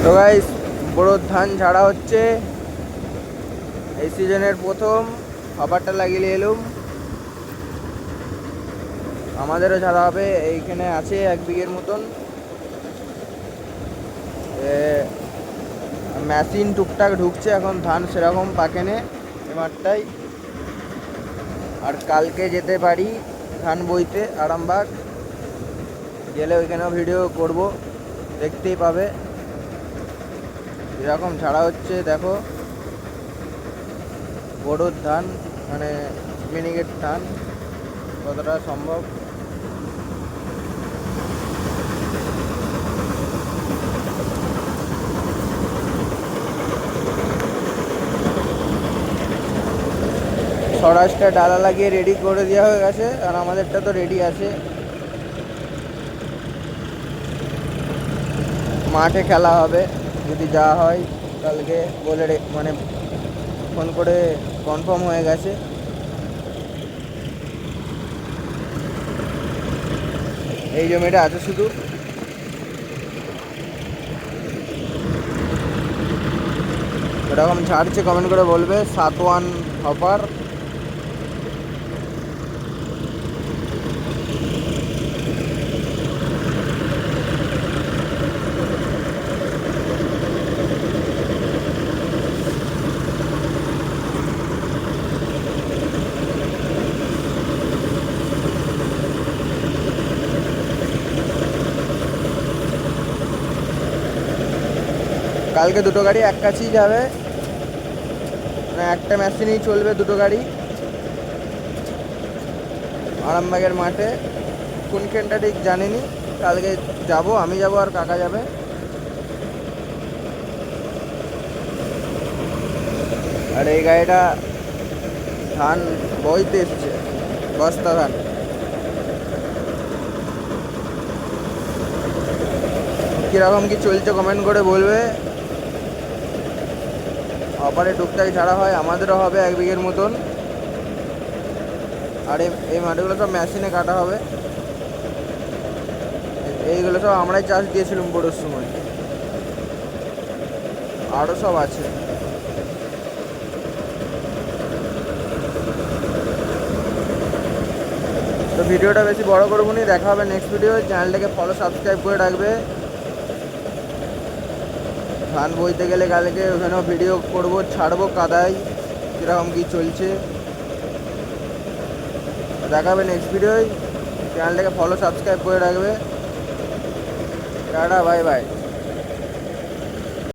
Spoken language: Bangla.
তো গাইস, বড় ধান ঝাড়া হচ্ছে এই সিজনের প্রথম। খাবারটা লাগিয়ে এলুম, আমাদেরও ঝাড়া হবে। এইখানে আছে 1 বিঘের মতন। মেশিন টুকটাক ঢুকছে, এখন ধান সেরকম পাকেনে এ মাঠটাই। আর কালকে যেতে পারি ধান বইতে আরামবাগ, গেলে ওইখানেও ভিডিও করব, দেখতেই পাবে এরকম ঝাড়া হচ্ছে। দেখো বড়োর ধান, মানে মিনিকেট ধান কতটা সম্ভব। স্বরাজটা ডালা লাগিয়ে রেডি করে দেওয়া হয়ে গেছে, আর আমাদেরটা তো রেডি আছে। মাঠে খেলা হবে যদি যাওয়া হয় কালকে, বলে মানে ফোন করে কনফার্ম হয়ে গেছে। এই জমিটা আছে শুধু। এরকম ছাড়ছে কমেন্ট করে বলবে। 7-1 হপার। কালকে দুটো গাড়ি এক কাছেই যাবে, মানে একটা মেশিনেই চলবে দুটো গাড়ি আরামবাগের মাঠে। কোনখানটা ঠিক জানিনি, কালকে যাব, আমি যাব আর কাকা যাবে। আর এই গাড়িটা ধান বইতে এসছে, বস্তা ধান। কীরকম কি চলছে কমেন্ট করে বলবে। অপারে টুকটাক ছাড়া হয়, আমাদেরও হবে 1 বিঘের মতন। আর এই মাটিগুলো সব মেশিনে কাটা হবে। এইগুলো সব আমরাই চাষ দিয়েছিলাম বড়োর সময়, আরও সব আছে। তো ভিডিওটা বেশি বড় করবো নি, দেখা হবে নেক্সট ভিডিও। চ্যানেলটাকে ফলো সাবস্ক্রাইব করে রাখবে। ধান বইতে গেলে কালকে ওখানেও ভিডিও করবো, ছাড়বো কাদায় কীরকম কী চলছে। দেখা হবে নেক্সট ভিডিওয়। চ্যানেলটাকে ফলো সাবস্ক্রাইব করে রাখবে। Tata, bye bye.